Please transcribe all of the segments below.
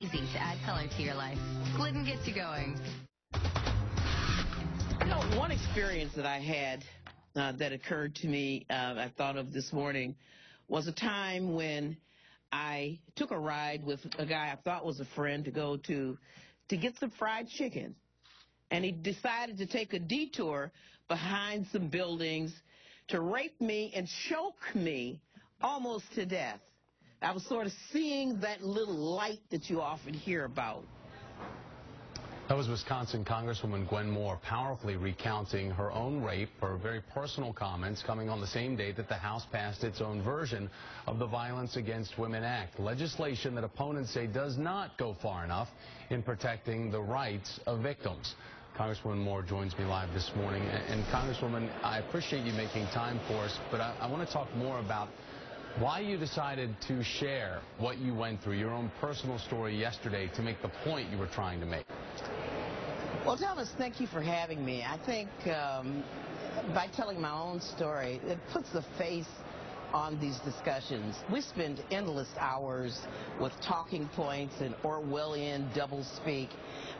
Easy to add color to your life. Glidden gets you going. You know, one experience that I had that occurred to me, I thought of this morning, was a time when I took a ride with a guy I thought was a friend to go to get some fried chicken. And he decided to take a detour behind some buildings to rape me and choke me almost to death. I was sort of seeing that little light that you often hear about. That was Wisconsin Congresswoman Gwen powerfully recounting her own rape, her very personal comments coming on the same day that the House passed its own version of the Violence Against Women Act, legislation that opponents say does not go far enough in protecting the rights of victims. Congresswoman Moore joins me live this morning. And Congresswoman, I appreciate you making time for us, but I want to talk more about why you decided to share what you went through, your own personal story yesterday, to make the point you were trying to make. Well, Thomas, thank you for having me. I think by telling my own story, it puts a face on these discussions. We spend endless hours with talking points and Orwellian doublespeak,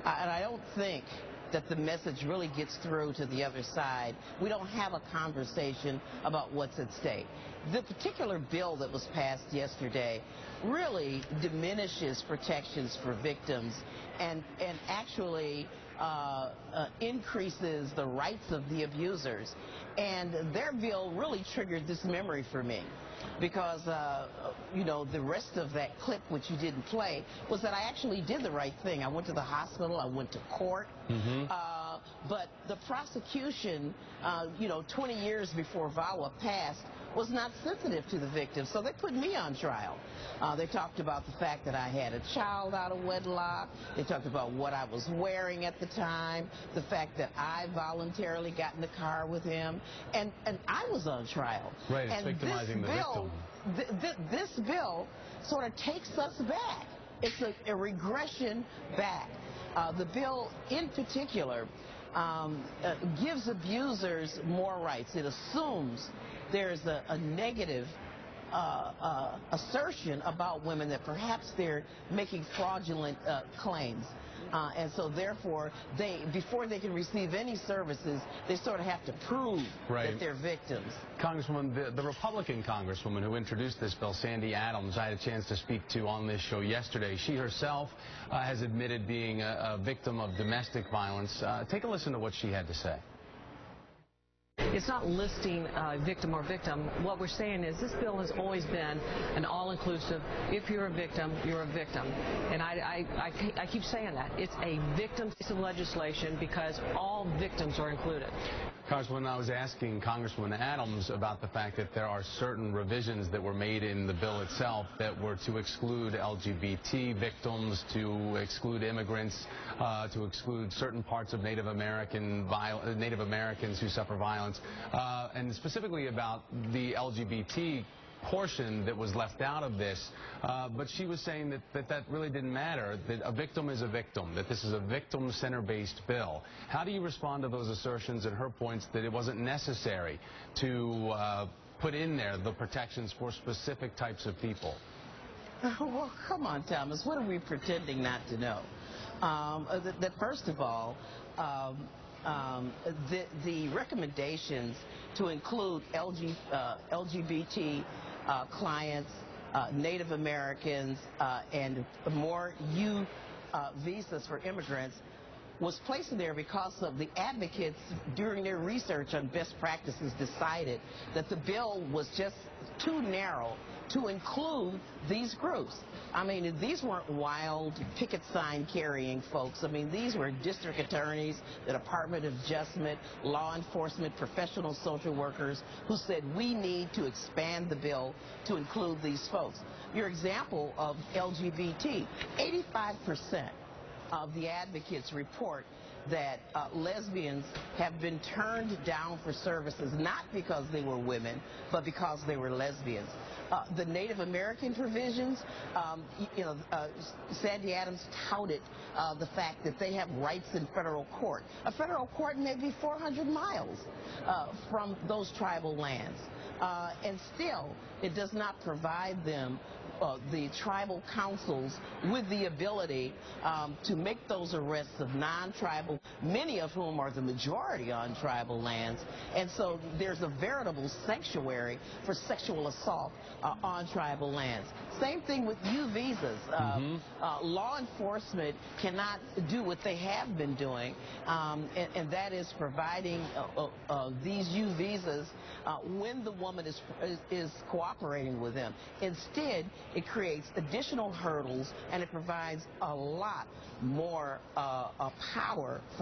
and I don't think that the message really gets through to the other side. We don't have a conversation about what's at stake. The particular bill that was passed yesterday really diminishes protections for victims and actually increases the rights of the abusers. And their bill really triggered this memory for me because, you know, the rest of that clip, which you didn't play, was that I actually did the right thing. I went to the hospital. I went to court. But the prosecution, you know, 20 years before VAWA passed, was not sensitive to the victims, so they put me on trial. They talked about the fact that I had a child out of wedlock. They talked about what I was wearing at the time, the fact that I voluntarily got in the car with him, and I was on trial. Right, it's victimizing the victim. This bill sort of takes us back. It's a regression back. The bill, in particular, gives abusers more rights. It assumes there's a negative assertion about women that perhaps they're making fraudulent claims. And so therefore, before they can receive any services, they sort of have to prove that they're victims. Congresswoman, the Republican Congresswoman who introduced this bill, Sandy Adams, I had a chance to speak to on this show yesterday. She herself has admitted being a victim of domestic violence. Take a listen to what she had to say. It's not listing victim or victim. What we're saying is this bill has always been an all-inclusive, if you're a victim, you're a victim. And I keep saying that. It's a victim piece of legislation because all victims are included. Congresswoman, I was asking Congresswoman Adams about the fact that there are certain revisions that were made in the bill itself that were to exclude LGBT victims, to exclude immigrants, to exclude certain parts of Native Americans who suffer violence, and specifically about the LGBT portion that was left out of this, but she was saying that really didn't matter, that a victim is a victim, that this is a victim center-based bill. How do you respond to those assertions and her points that it wasn't necessary to put in there the protections for specific types of people? Well, come on, Thomas, what are we pretending not to know? That first of all, the recommendations to include LGBT clients, Native Americans, and more U visas for immigrants was placed there because of the advocates during their research on best practices decided that the bill was just too narrow to include these groups. I mean, these weren't wild picket sign carrying folks. I mean, these were district attorneys, the Department of Justice, law enforcement, professional social workers who said we need to expand the bill to include these folks. Your example of LGBT, 85% of the advocates report that lesbians have been turned down for services not because they were women, but because they were lesbians. The Native American provisions, Sandy Adams touted the fact that they have rights in federal court. A federal court may be 400 miles from those tribal lands. And still, it does not provide them the tribal councils with the ability to make those arrests of non-tribal, many of whom are the majority on tribal lands. And so there's a veritable sanctuary for sexual assault on tribal lands. Same thing with U visas. Law enforcement cannot do what they have been doing, and that is providing these U visas when the woman is cooperating with them. Instead, it creates additional hurdles, and it provides a lot more power